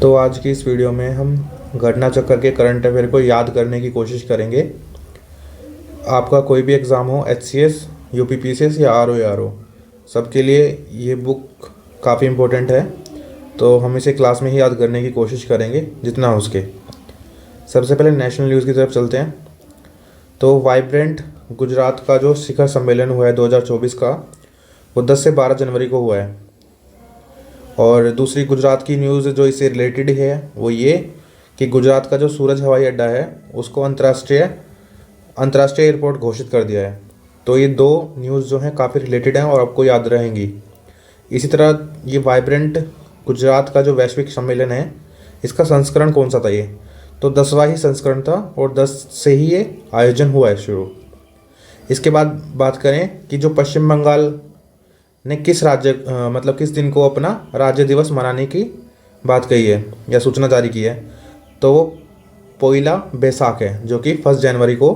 तो आज की इस वीडियो में हम घटना चक्कर के करंट अफेयर को याद करने की कोशिश करेंगे। आपका कोई भी एग्ज़ाम हो, एचसीएस, यूपीपीसीएस या आरओ सबके लिए ये बुक काफ़ी इम्पोर्टेंट है। तो हम इसे क्लास में ही याद करने की कोशिश करेंगे जितना हो सके। सबसे पहले नेशनल न्यूज़ की तरफ चलते हैं। तो वाइब्रेंट गुजरात का जो शिखर सम्मेलन हुआ है 2024 का, वो 10 से 12 जनवरी को हुआ है। और दूसरी गुजरात की न्यूज़ जो इससे रिलेटेड है वो ये कि गुजरात का जो सूरज हवाई अड्डा है उसको अंतर्राष्ट्रीय एयरपोर्ट घोषित कर दिया है। तो ये दो न्यूज़ जो हैं काफ़ी रिलेटेड हैं और आपको याद रहेंगी। इसी तरह ये वाइब्रेंट गुजरात का जो वैश्विक सम्मेलन है, इसका संस्करण कौन सा था? ये तो 10वां ही संस्करण था और 10 से ही ये आयोजन हुआ है शुरू। इसके बाद बात करें कि जो पश्चिम बंगाल ने किस किस दिन को अपना राज्य दिवस मनाने की बात कही है या सूचना जारी की है, तो वो पोइला बैसाख है जो कि 1 जनवरी को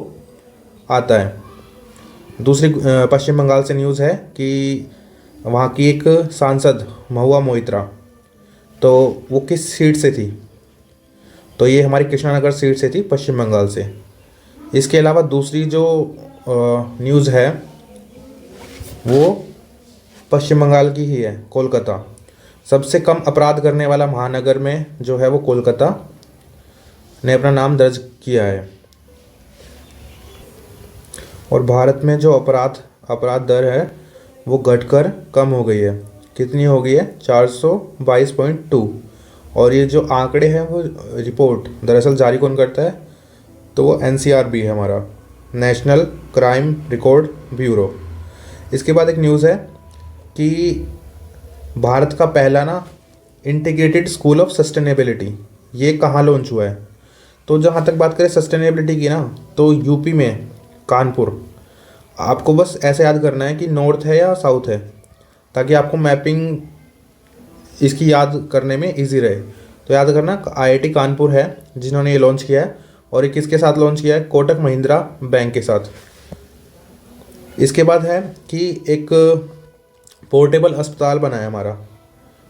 आता है। दूसरी पश्चिम बंगाल से न्यूज़ है कि वहाँ की एक सांसद महुआ मोइत्रा, तो वो किस सीट से थी? तो ये हमारी कृष्णानगर सीट से थी, पश्चिम बंगाल से। इसके अलावा दूसरी जो न्यूज़ है वो पश्चिम बंगाल की ही है, कोलकाता। सबसे कम अपराध करने वाला महानगर में जो है वो कोलकाता ने अपना नाम दर्ज किया है। और भारत में जो अपराध दर है वो घटकर कम हो गई है। कितनी हो गई है? 422.2। और ये जो आंकड़े हैं वो रिपोर्ट दरअसल जारी कौन करता है? तो वो एनसीआरबी है, हमारा नेशनल क्राइम रिकॉर्ड ब्यूरो। इसके बाद एक न्यूज़ है कि भारत का पहला इंटीग्रेटेड स्कूल ऑफ सस्टेनेबिलिटी ये कहाँ लॉन्च हुआ है? तो जहाँ तक बात करें सस्टेनेबिलिटी की तो यूपी में कानपुर। आपको बस ऐसे याद करना है कि नॉर्थ है या साउथ है, ताकि आपको मैपिंग इसकी याद करने में इजी रहे। तो याद करना, आईआईटी कानपुर है जिन्होंने ये लॉन्च किया है। और ये किसके साथ लॉन्च किया है? कोटक महिंद्रा बैंक के साथ। इसके बाद है कि एक पोर्टेबल अस्पताल बना है हमारा।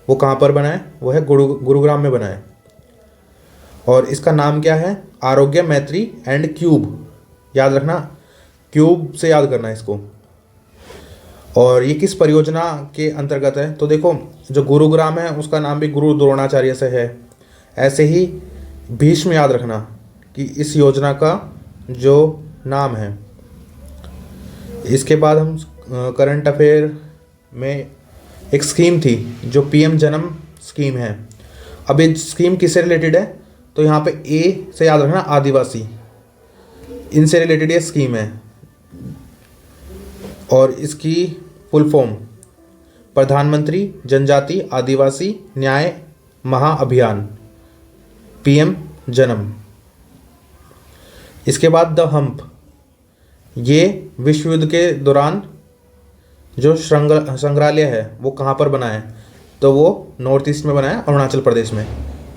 वो कहाँ पर बना है? वो है गुरुग्राम में बना है। और इसका नाम क्या है? आरोग्य मैत्री एंड क्यूब। याद रखना, क्यूब से याद करना है इसको। और ये किस परियोजना के अंतर्गत है? तो देखो, जो गुरुग्राम है उसका नाम भी गुरु द्रोणाचार्य से है। ऐसे ही भीष्म याद रखना कि इस योजना का जो नाम है। इसके बाद हम करंट अफेयर में एक स्कीम थी जो पीएम जन्म स्कीम है। अब ये स्कीम किससे रिलेटेड है? तो यहाँ पे ए से याद रखना, आदिवासी, इनसे रिलेटेड ये स्कीम है। और इसकी फुल फॉर्म प्रधानमंत्री जनजाति आदिवासी न्याय महाअभियान, पीएम जन्म। इसके बाद द हम्प, ये विश्व युद्ध के दौरान जो संग्रहालय है वो कहाँ पर बना है? तो वो नॉर्थ ईस्ट में बना है, अरुणाचल प्रदेश में।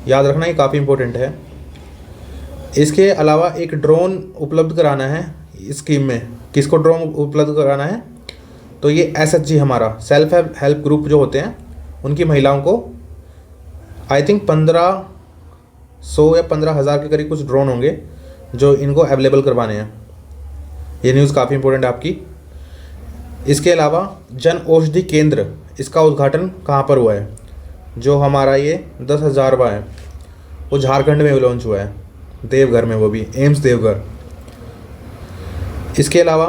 याद रखना, ये काफ़ी इम्पोर्टेंट है। इसके अलावा एक ड्रोन उपलब्ध कराना है इस स्कीम में। किसको ड्रोन उपलब्ध कराना है? तो ये एसएचजी, हमारा सेल्फ हेल्प ग्रुप जो होते हैं उनकी महिलाओं को, आई थिंक 1500 या 15,000 के करीब कुछ ड्रोन होंगे जो इनको अवेलेबल करवाने हैं। ये न्यूज़ काफ़ी इंपॉर्टेंट है आपकी। इसके अलावा जन औषधि केंद्र, इसका उद्घाटन कहाँ पर हुआ है? जो हमारा ये 10,000वां है वो झारखंड में लॉन्च हुआ है, देवघर में, वो भी एम्स देवघर। इसके अलावा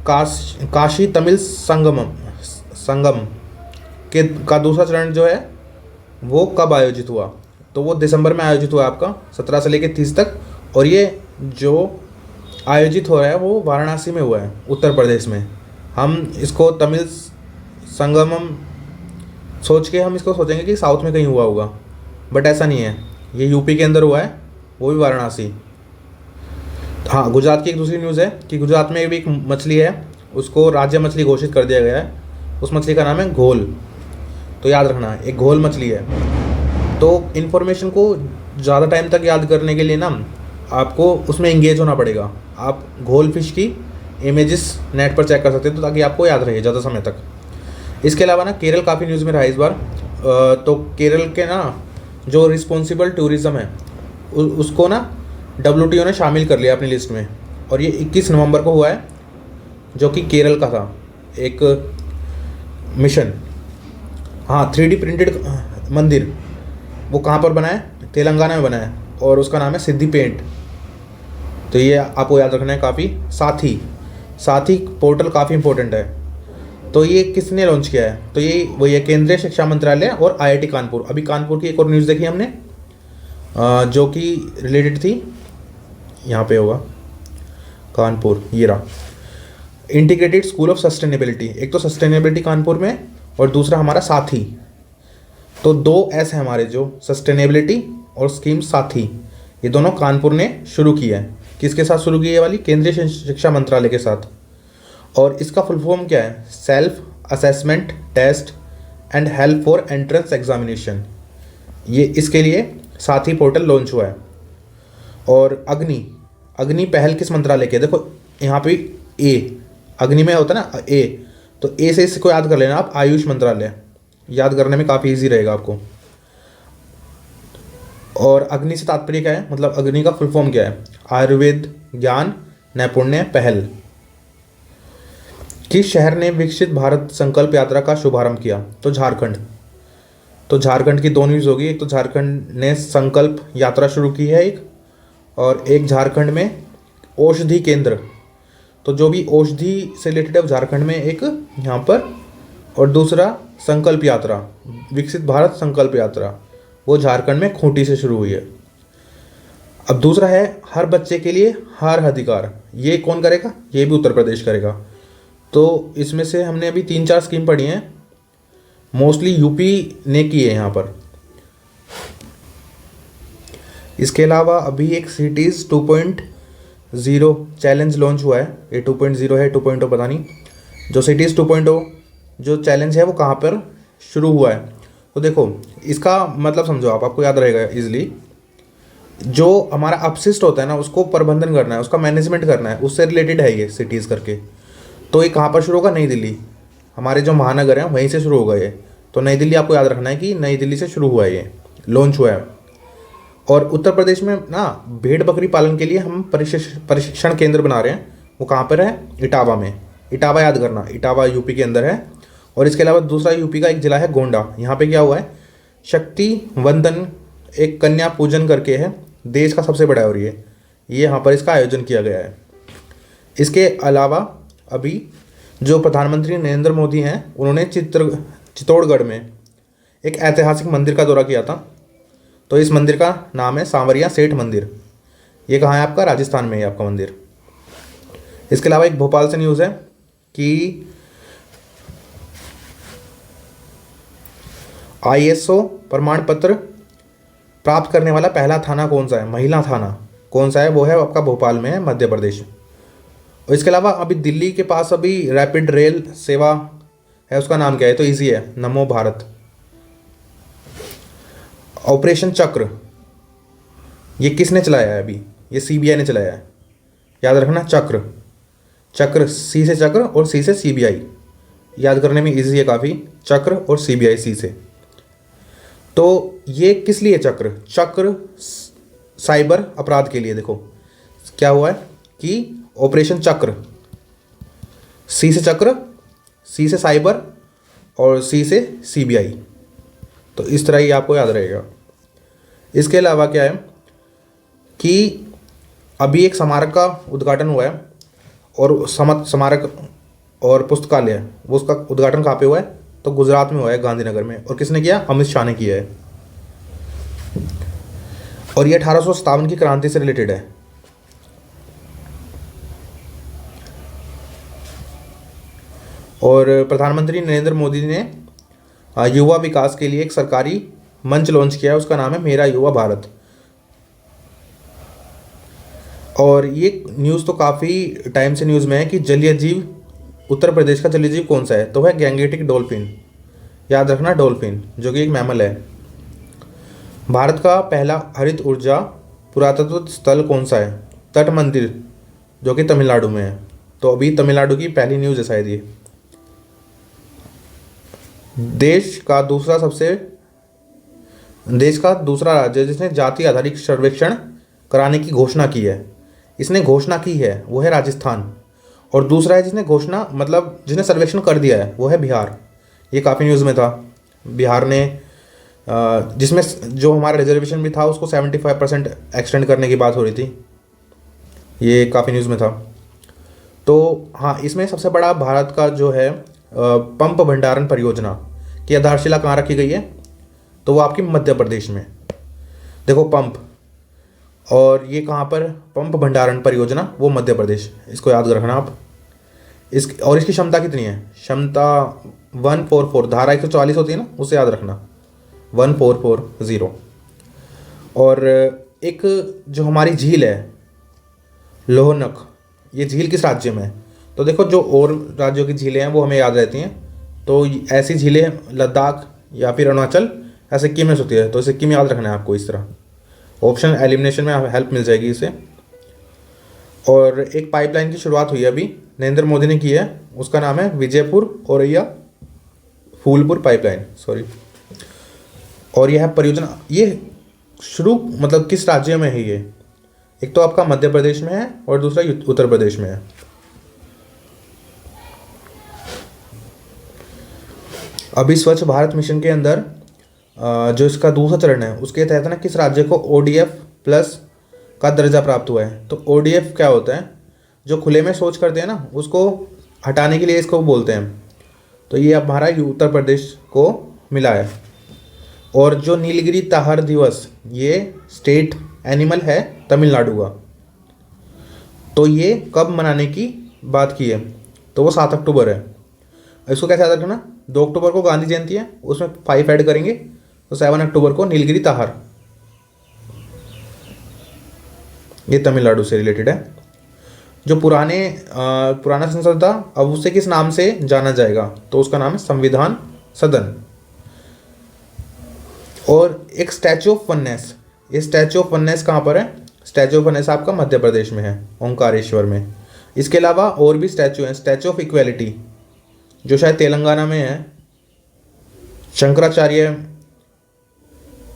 काशी तमिल संगम का दूसरा चरण जो है वो कब आयोजित हुआ? तो वो दिसंबर में आयोजित हुआ आपका, 17 से लेकर 30 तक। और ये जो आयोजित हो रहा है वो वाराणसी में हुआ है, उत्तर प्रदेश में। हम इसको तमिल संगमम सोच के हम इसको सोचेंगे कि साउथ में कहीं हुआ होगा, बट ऐसा नहीं है। ये यूपी के अंदर हुआ है, वो भी वाराणसी। हाँ, गुजरात की एक दूसरी न्यूज़ है कि गुजरात में भी एक मछली है, उसको राज्य मछली घोषित कर दिया गया है। उस मछली का नाम है घोल। तो याद रखना, एक घोल मछली है। तो इन्फॉर्मेशन को ज़्यादा टाइम तक याद करने के लिए आपको उसमें इंगेज होना पड़ेगा। आप घोल फिश की इमेजेस नेट पर चेक कर सकते हैं, तो ताकि आपको याद रहे ज़्यादा समय तक। इसके अलावा केरल काफ़ी न्यूज़ में रहा है इस बार। तो केरल के जो रिस्पॉन्सिबल टूरिज़्म है उसको ना WTO ने शामिल कर लिया अपनी लिस्ट में। और ये 21 नवंबर को हुआ है, जो कि केरल का था एक मिशन। हाँ, 3D प्रिंटेड मंदिर, वो कहाँ पर बना है? तेलंगाना में बना है, और उसका नाम है सिद्धि पेंट। तो ये आपको याद रखना है काफ़ी। साथ ही पोर्टल काफ़ी इंपॉर्टेंट है। तो ये किसने लॉन्च किया है? तो ये वही है, केंद्रीय शिक्षा मंत्रालय और IIT कानपुर। अभी कानपुर की एक और न्यूज़ देखी हमने, जो कि रिलेटेड थी, यहाँ पे होगा कानपुर, ये रहा, इंटीग्रेटेड स्कूल ऑफ सस्टेनेबिलिटी। एक तो सस्टेनेबिलिटी कानपुर में, और दूसरा हमारा साथी। तो 2 S है हमारे, जो सस्टेनेबिलिटी और स्कीम साथी, ये दोनों कानपुर ने शुरू की है। किसके साथ शुरू की है वाली? केंद्रीय शिक्षा मंत्रालय के साथ। और इसका फुल फॉर्म क्या है? Self assessment test and help for entrance examination. ये इसके लिए साथी पोर्टल लॉन्च हुआ है। और अग्नि पहल किस मंत्रालय की है? देखो यहाँ पे अग्नि में होता है ना ए, तो ए से इसको याद कर लेना आप, आयुष मंत्रालय। याद करने में काफ़ी इजी रहेगा आपको। और अग्नि से तात्पर्य क्या है? मतलब अग्नि का फुल फॉर्म क्या है? आयुर्वेद ज्ञान नैपुण्य पहल। किस शहर ने विकसित भारत संकल्प यात्रा का शुभारंभ किया? तो झारखंड। तो झारखंड की 2 न्यूज़ होगी। एक तो झारखंड ने संकल्प यात्रा शुरू की है एक, और एक झारखंड में औषधि केंद्र। तो जो भी औषधि से रिलेटेड है झारखंड में एक यहाँ पर, और दूसरा संकल्प यात्रा, विकसित भारत संकल्प यात्रा, वो झारखंड में खूंटी से शुरू हुई है। अब दूसरा है हर बच्चे के लिए हर अधिकार। ये कौन करेगा? ये भी उत्तर प्रदेश करेगा। तो इसमें से हमने अभी 3-4 स्कीम पढ़ी हैं, मोस्टली यूपी ने की है यहाँ पर। इसके अलावा अभी एक सिटीज़ 2.0 चैलेंज लॉन्च हुआ है। ये 2.0 है, 2.0 पता नहीं। जो सिटीज़ 2.0 जो चैलेंज है वो कहाँ पर शुरू हुआ है? तो देखो इसका मतलब समझो आप, आपको याद रहेगा इजीली। जो हमारा अपशिष्ट होता है ना, उसको प्रबंधन करना है, उसका मैनेजमेंट करना है, उससे रिलेटेड है ये सिटीज़ करके। तो ये कहाँ पर शुरू होगा? नई दिल्ली। हमारे जो महानगर हैं वहीं से शुरू होगा ये। तो नई दिल्ली आपको याद रखना है कि नई दिल्ली से शुरू हुआ है, ये लॉन्च हुआ है। और उत्तर प्रदेश में ना भेड़ बकरी पालन के लिए हम प्रशिक्षण केंद्र बना रहे हैं। वो कहाँ पर है? इटावा में। इटावा याद करना, इटावा यूपी के अंदर है। और इसके अलावा दूसरा यूपी का एक ज़िला है गोंडा। यहाँ पे क्या हुआ है? शक्ति वंदन एक कन्या पूजन करके है, देश का सबसे बड़ा है, और ये यहाँ पर इसका आयोजन किया गया है। इसके अलावा अभी जो प्रधानमंत्री नरेंद्र मोदी हैं, उन्होंने चित्तौड़गढ़ में एक ऐतिहासिक मंदिर का दौरा किया था। तो इस मंदिर का नाम है सांवरिया सेठ मंदिर। ये कहाँ है आपका? राजस्थान में है आपका मंदिर। इसके अलावा एक भोपाल से न्यूज़ है कि ISO प्रमाण पत्र प्राप्त करने वाला पहला थाना कौन सा है? महिला थाना कौन सा है? वो है आपका भोपाल में है, मध्य प्रदेश। और इसके अलावा अभी दिल्ली के पास अभी रैपिड रेल सेवा है, उसका नाम क्या है? तो इजी है, नमो भारत। ऑपरेशन चक्र ये किसने चलाया है? अभी ये CBI ने चलाया है। याद रखना, चक्र C से चक्र और C से CBI। याद करने में इजी है काफ़ी, चक्र और CBI C से। तो ये किस लिए चक्र साइबर अपराध के लिए। देखो क्या हुआ है कि ऑपरेशन चक्र, C से चक्र, C से साइबर और C से CBI। तो इस तरह ही आपको याद रहेगा। इसके अलावा क्या है कि अभी एक स्मारक का उद्घाटन हुआ है, और स्मारक और पुस्तकालय, वो उसका उद्घाटन कहाँ पे हुआ है? तो गुजरात में हुआ है, गांधीनगर में। और किसने किया? अमित शाह ने किया है। और ये 1857 की क्रांति से रिलेटेड है। और प्रधानमंत्री नरेंद्र मोदी ने युवा विकास के लिए एक सरकारी मंच लॉन्च किया है, उसका नाम है मेरा युवा भारत। और ये न्यूज़ तो काफ़ी टाइम से न्यूज़ में है कि जलीय जीव, उत्तर प्रदेश का जलीय जीव कौन सा है? तो है गैंगेटिक डॉल्फिन। याद रखना, डॉल्फिन जो कि एक मैमल है। भारत का पहला हरित ऊर्जा पुरातत्व स्थल कौन सा है? तट मंदिर, जो कि तमिलनाडु में है। तो अभी तमिलनाडु की पहली न्यूज़ है शायद ये। देश का दूसरा सबसे देश का दूसरा राज्य जिसने जाति आधारित सर्वेक्षण कराने की घोषणा की है, इसने घोषणा की है, वो है राजस्थान। और दूसरा है जिसने घोषणा मतलब जिसने सर्वेक्षण कर दिया है, वो है बिहार। ये काफ़ी न्यूज़ में था। बिहार ने जिसमें जो हमारा रिजर्वेशन भी था उसको 75% एक्सटेंड करने की बात हो रही थी। ये काफ़ी न्यूज़ में था। तो हाँ, इसमें सबसे बड़ा भारत का जो है पंप भंडारण परियोजना की आधारशिला कहाँ रखी गई है, तो वो आपकी मध्य प्रदेश में। देखो पंप, और ये कहाँ पर, पंप भंडारण परियोजना वो मध्य प्रदेश, इसको याद रखना आप। और इसकी क्षमता कितनी है, क्षमता 144, धारा 144 होती है ना, उसे याद रखना, 1440। और एक जो हमारी झील है लोहनक, ये झील किस राज्य में है, तो देखो जो और राज्यों की झीलें हैं वो हमें याद रहती हैं, तो ऐसी झीलें लद्दाख या फिर अरुणाचल या सिक्किम में होती है, तो सिक्किम याद रखना है आपको। इस तरह ऑप्शन एलिमिनेशन में हेल्प मिल जाएगी इससे। और एक पाइपलाइन की शुरुआत हुई है अभी, नरेंद्र मोदी ने की है, उसका नाम है विजयपुर औरैया फूलपुर पाइपलाइन, सॉरी। और यह परियोजना ये शुरू मतलब किस राज्य में है, ये एक तो आपका मध्य प्रदेश में है और दूसरा उत्तर प्रदेश में है। अभी स्वच्छ भारत मिशन के अंदर जो इसका दूसरा चरण है उसके तहत ना किस राज्य को ODF प्लस का दर्जा प्राप्त हुआ है। तो ODF क्या होता है, जो खुले में शौच करते हैं ना उसको हटाने के लिए इसको बोलते हैं। तो ये अब हमारा उत्तर प्रदेश को मिला है। और जो नीलगिरी ताहर दिवस, ये स्टेट एनिमल है तमिलनाडु का। तो ये कब मनाने की बात की है, तो वो 7 अक्टूबर है। इसको कैसे याद रखना, 2 अक्टूबर को गांधी जयंती है, उसमें 5 ऐड करेंगे, तो 7 अक्टूबर को नीलगिरी ताहर, ये तमिलनाडु से रिलेटेड है। जो पुराना संसद था अब उसे किस नाम से जाना जाएगा, तो उसका नाम है संविधान सदन। और एक स्टैचू ऑफ वननेस, ये स्टैचू ऑफ वननेस कहाँ पर है, स्टैचू ऑफ वननेस आपका मध्य प्रदेश में है, ओंकारेश्वर में। इसके अलावा और भी स्टैचू हैं, स्टैचू ऑफ इक्वेलिटी जो शायद तेलंगाना में है, शंकराचार्य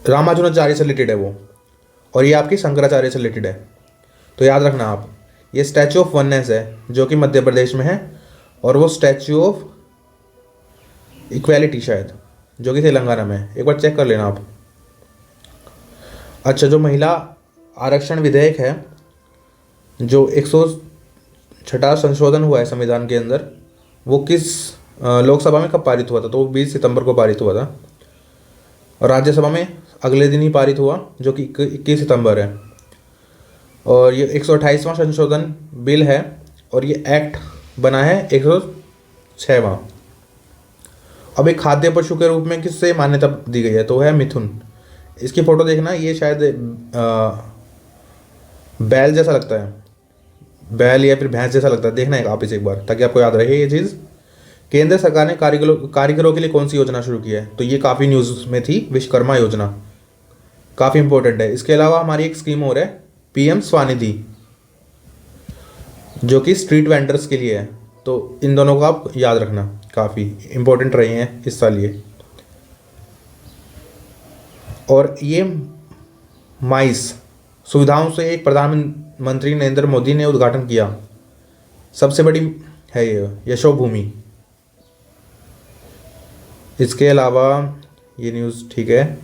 रामानुजाचार्य से रिलेटेड है वो, और ये आपकी शंकराचार्य से रिलेटेड है। तो याद रखना आप, ये स्टैचू ऑफ वननेस है जो कि मध्य प्रदेश में है, और वो स्टैचू ऑफ इक्वेलिटी शायद जो कि तेलंगाना में है, एक बार चेक कर लेना आप। अच्छा, जो महिला आरक्षण विधेयक है, जो 106वां संशोधन हुआ है संविधान के अंदर, वो किस लोकसभा में कब पारित हुआ था, तो वो 20 सितंबर को पारित हुआ था। और राज्यसभा में अगले दिन ही पारित हुआ जो कि 21 सितंबर है। और ये 128वां संशोधन बिल है, और ये एक्ट बना है 106वां। अब एक खाद्य पशु के रूप में किससे मान्यता दी गई है, तो है मिथुन। इसकी फ़ोटो देखना, ये शायद बैल जैसा लगता है, बैल या फिर भैंस जैसा लगता है, देखना है आप इसे एक बार ताकि आपको याद रहे ये चीज़। केंद्र सरकार ने कारीगरों के लिए कौन सी योजना शुरू की है, तो ये काफ़ी न्यूज़ में थी, विश्वकर्मा योजना, काफ़ी इंपॉर्टेंट है। इसके अलावा हमारी एक स्कीम और है PM स्वनिधि, जो कि स्ट्रीट वेंडर्स के लिए है। तो इन दोनों को आप याद रखना, काफ़ी इंपॉर्टेंट रही हैं इस साल ये। और ये माइस सुविधाओं से एक प्रधानमंत्री नरेंद्र मोदी ने उद्घाटन किया, सबसे बड़ी है ये यशोभूमि। इसके अलावा ये न्यूज़ ठीक है,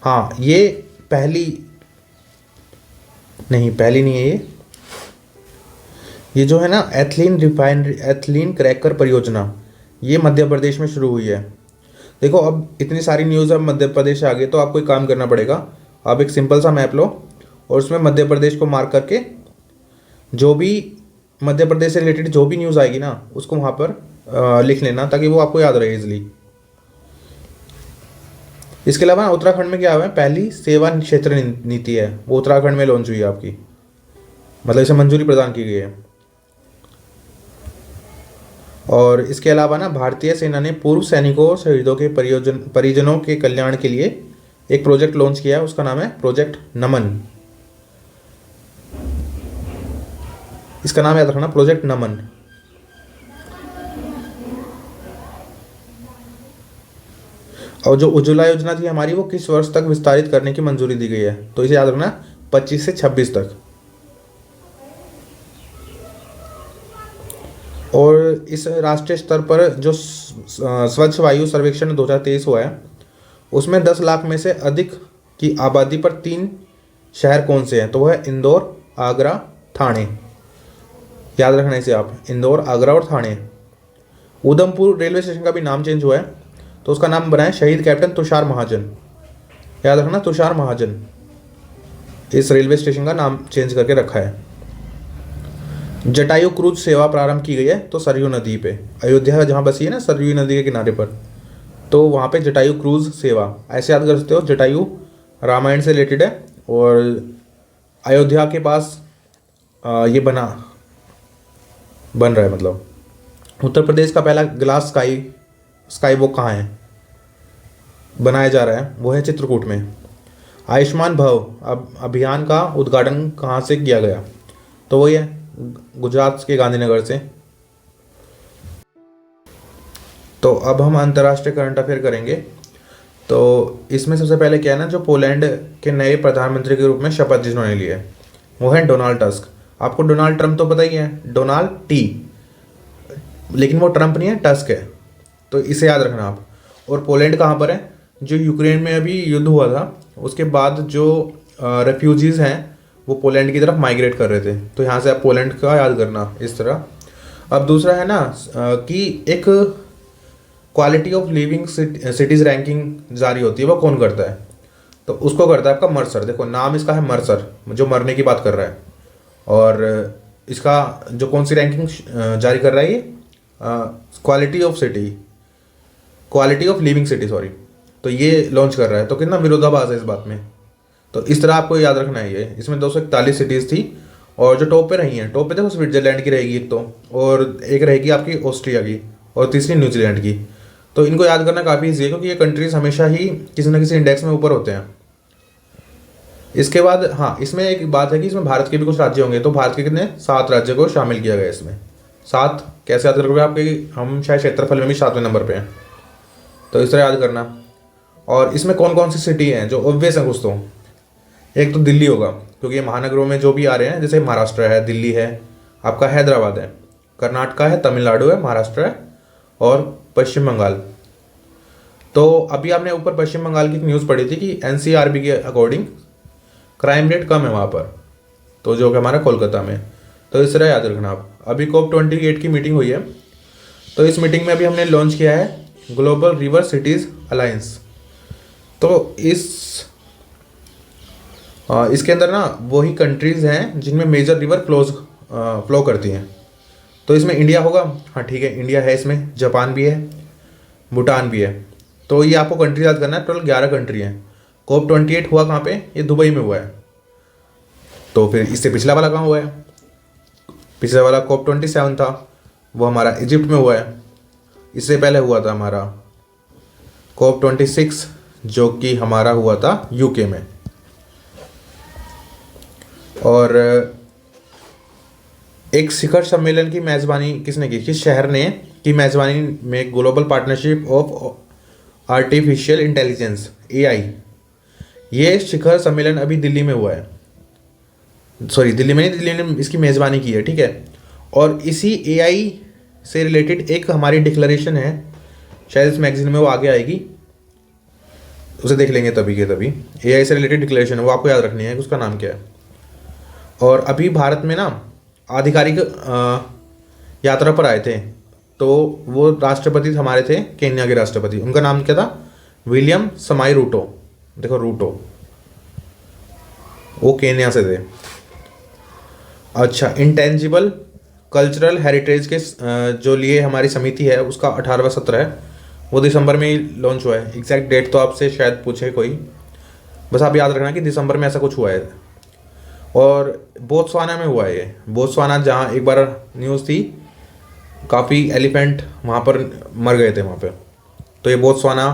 हाँ ये पहली नहीं है, ये जो है ना एथिलीन क्रैकर परियोजना, ये मध्य प्रदेश में शुरू हुई है। देखो अब इतनी सारी न्यूज़ अब मध्य प्रदेश से आ गई, तो आपको एक काम करना पड़ेगा, आप एक सिंपल सा मैप लो और उसमें मध्य प्रदेश को मार्क करके जो भी मध्य प्रदेश से रिलेटेड जो भी न्यूज़ आएगी ना उसको वहाँ पर लिख लेना, ताकि वो आपको याद रहे इजली। इसके अलावा उत्तराखंड में क्या हुआ है, पहली सेवा क्षेत्र नीति है, वो उत्तराखंड में लॉन्च हुई है आपकी, मतलब इसे मंजूरी प्रदान की गई है। और इसके अलावा ना भारतीय सेना ने पूर्व सैनिकों और शहीदों के परिजनों के कल्याण के लिए एक प्रोजेक्ट लॉन्च किया है, उसका नाम है प्रोजेक्ट नमन। इसका नाम याद रखना, प्रोजेक्ट नमन। और जो उज्ज्वला योजना थी हमारी, वो किस वर्ष तक विस्तारित करने की मंजूरी दी गई है? तो इसे याद रखना, 25 से 26 तक। और इस राष्ट्रीय स्तर पर जो स्वच्छ वायु सर्वेक्षण 2023 हुआ है, उसमें 10 लाख में से अधिक की आबादी पर 3 शहर कौन से हैं? तो वह है इंदौर, आगरा, ठाणे। याद रखना इसे आप, इंदौर, आगरा और ठाणे। उधमपुर रेलवे स्टेशन का भी नाम चेंज हुआ है, तो उसका नाम बना है शहीद कैप्टन तुषार महाजन। याद रखना, तुषार महाजन, इस रेलवे स्टेशन का नाम चेंज करके रखा है। जटायु क्रूज सेवा प्रारंभ की गई है, तो सरयू नदी पे, अयोध्या जहाँ बसी है ना सरयू नदी के किनारे पर, तो वहाँ पे जटायु क्रूज सेवा, ऐसे याद कर सकते हो। जटायु रामायण से रिलेटेड है, और अयोध्या के पास ये बन रहा है। मतलब उत्तर प्रदेश का पहला ग्लास स्काई वॉक कहाँ है बनाया जा रहा है? वो है चित्रकूट में। आयुष्मान भव अभियान का उद्घाटन कहाँ से किया गया? तो वही है गुजरात के गांधीनगर से। तो अब हम अंतर्राष्ट्रीय करंट अफेयर करेंगे। तो इसमें सबसे पहले क्या है ना, जो पोलैंड के नए प्रधानमंत्री के रूप में शपथ जिन्होंने ली है, वो है डोनाल्ड टस्क। आपको डोनाल्ड ट्रंप तो पता ही है, डोनाल्ड टी, लेकिन वो ट्रंप नहीं है, टस्क है, तो इसे याद रखना आप। और पोलैंड कहाँ पर है? जो यूक्रेन में अभी युद्ध हुआ था, उसके बाद जो रेफ्यूजीज़ हैं वो पोलैंड की तरफ माइग्रेट कर रहे थे, तो यहाँ से आप पोलैंड का याद करना इस तरह। अब दूसरा है ना कि एक quality of living cities ranking जारी होती है, वो कौन करता है? तो उसको करता है आपका मर्सर। देखो नाम इसका है मर्सर, जो मरने की बात कर रहा है, और इसका जो कौन सी रैंकिंग जारी कर रहा है ये, quality of living city, sorry, तो ये लॉन्च कर रहा है। तो कितना विरोधाभास है इस बात में। तो इस तरह आपको याद रखना है ये। इसमें 241 सिटीज़ थी, और जो टॉप पे रही हैं, टॉप पे देखो स्विट्जरलैंड की रहेगी एक तो, और एक रहेगी आपकी ऑस्ट्रिया की, और तीसरी न्यूजीलैंड की। तो इनको याद करना काफ़ी ईजी है, क्योंकि ये कंट्रीज़ हमेशा ही किसी न किसी इंडेक्स में ऊपर होते हैं। इसके बाद हाँ, इसमें एक बात है कि इसमें भारत के भी कुछ राज्य होंगे, तो भारत के कितने 7 राज्य को शामिल किया गया है इसमें। 7 कैसे याद करोगे आपके, हम शायद क्षेत्रफल में भी 7वें नंबर पे हैं, तो इस तरह याद करना। और इसमें कौन कौन सी सिटी हैं जो ऑब्वियस है कुछ, तो एक तो दिल्ली होगा, क्योंकि ये महानगरों में जो भी आ रहे हैं, जैसे महाराष्ट्र है, दिल्ली है, आपका हैदराबाद है, कर्नाटका है, तमिलनाडु है, महाराष्ट्र है, और पश्चिम बंगाल। तो अभी आपने ऊपर पश्चिम बंगाल की एक न्यूज़ पढ़ी थी कि एनसीआरबी के अकॉर्डिंग क्राइम रेट कम है वहाँ पर, तो जो कि हमारा कोलकाता में। तो इस तरह याद रखना आप। अभी COP28 की मीटिंग हुई है, तो इस मीटिंग में अभी हमने लॉन्च किया है ग्लोबल रिवर सिटीज़ अलायंस। तो इसके अंदर ना वही कंट्रीज़ हैं जिनमें मेजर रिवर फ्लो करती हैं। तो इसमें इंडिया होगा, हाँ ठीक है, इंडिया है इसमें, जापान भी है, भूटान भी है। तो ये आपको कंट्री याद करना है, टोटल 11 कंट्री हैं। COP28 हुआ कहाँ पे? ये दुबई में हुआ है। तो फिर इससे पिछला वाला कहाँ हुआ है? पिछला वाला COP27 था, वो हमारा इजिप्ट में हुआ है। इससे पहले हुआ था हमारा COP26, जो कि हमारा हुआ था यूके में। और एक शिखर सम्मेलन की मेज़बानी किसने की, किस शहर ने की मेज़बानी में global partnership of artificial intelligence AI। ये शिखर सम्मेलन अभी दिल्ली में हुआ है, सॉरी दिल्ली में नहीं, दिल्ली ने इसकी मेज़बानी की है, ठीक है। और इसी AI से रिलेटेड एक हमारी डिक्लेरेशन है, शायद इस मैगजीन में वो आगे आएगी, उसे देख लेंगे तभी के तभी। AI से रिलेटेड डिक्लेरेशन है, वो आपको याद रखनी है, उसका नाम क्या है। और अभी भारत में ना आधिकारिक यात्रा पर आए थे, तो वो राष्ट्रपति हमारे थे केन्या के राष्ट्रपति, उनका नाम क्या था? विलियम समाई रूटो। देखो रूटो, वो केन्या से थे। अच्छा, इंटेंजिबल कल्चरल हेरिटेज के जो लिए हमारी समिति है, उसका 18वां सत्र है, वो दिसंबर में ही लॉन्च हुआ है। एग्जैक्ट डेट तो आपसे शायद पूछे कोई, बस आप याद रखना कि दिसंबर में ऐसा कुछ हुआ है। और बोत्सवाना में हुआ है ये, बोत्सवाना, जहाँ एक बार न्यूज़ थी काफ़ी एलिफेंट वहाँ पर मर गए थे वहाँ पे, तो ये बोत्सवाना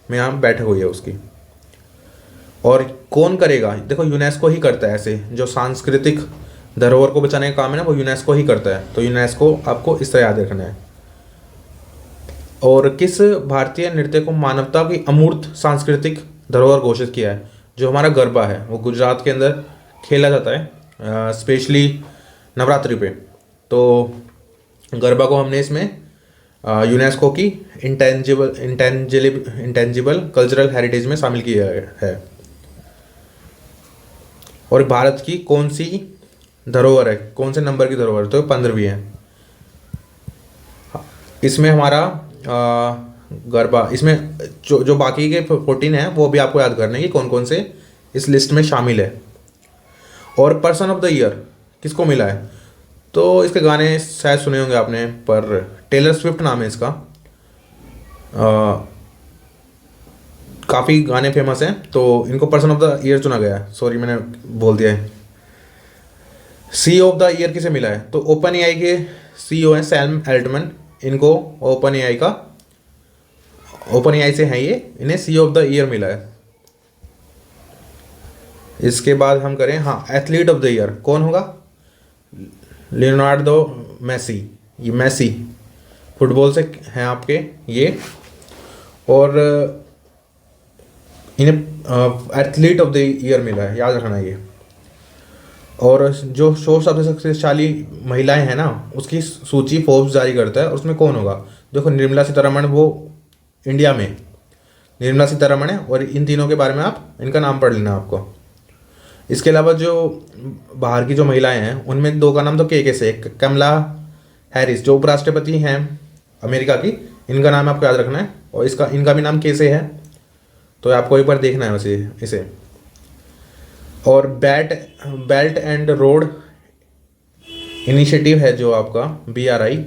में यहाँ बैठक हुई है उसकी। और कौन करेगा? देखो यूनेस्को ही करता है, ऐसे जो सांस्कृतिक धरोहर को बचाने का काम है ना, वो यूनेस्को ही करता है। तो यूनेस्को आपको इस तरह याद रखना है। और किस भारतीय नृत्य को मानवता की अमूर्त सांस्कृतिक धरोहर घोषित किया है? जो हमारा गरबा है वो गुजरात के अंदर खेला जाता है, स्पेशली नवरात्रि पे। तो गरबा को हमने इसमें यूनेस्को की इंटेंजिबल कल्चरल हेरिटेज में शामिल किया है। और भारत की कौन सी धरोहर है, कौन से नंबर की धरोहर? तो 15वीं है। इसमें हमारा गरबा, इसमें जो बाकी के 14 हैं वो भी आपको याद करने की कौन कौन से इस लिस्ट में शामिल है। और पर्सन ऑफ द ईयर किसको मिला है? तो इसके गाने शायद सुने होंगे आपने, पर टेलर स्विफ्ट नाम है इसका। काफ़ी गाने फेमस हैं, तो इनको पर्सन ऑफ द ईयर चुना गया है। सॉरी, मैंने बोल दिया है। सीईओ ऑफ द ईयर किसे मिला है? तो ओपन एआई के सीईओ हैं सैम एल्टमन। इनको ओपन एआई से हैं ये, इन्हें सीईओ ऑफ द ईयर मिला है। इसके बाद हम करें, हाँ, एथलीट ऑफ द ईयर कौन होगा? Leonardo Messi. ये मेसी फुटबॉल से हैं आपके ये, और इन्हें एथलीट ऑफ द ईयर मिला है, याद रखना ये। और जो सबसे शक्तिशाली महिलाएं हैं ना, उसकी सूची फोर्ब्स जारी करता है, और उसमें कौन होगा? देखो, निर्मला सीतारमण, वो इंडिया में निर्मला सीतारमण है, और इन तीनों के बारे में आप इनका नाम पढ़ लेना आपको। इसके अलावा जो बाहर की जो महिलाएं हैं उनमें दो का नाम तो के से, कमला हैरिस जो उपराष्ट्रपति हैं अमेरिका की, इनका नाम आपको याद रखना है, और इनका भी नाम के से है, तो आपको एक बार देखना है वैसे इसे। और बेल्ट एंड रोड इनिशिएटिव है जो आपका BRI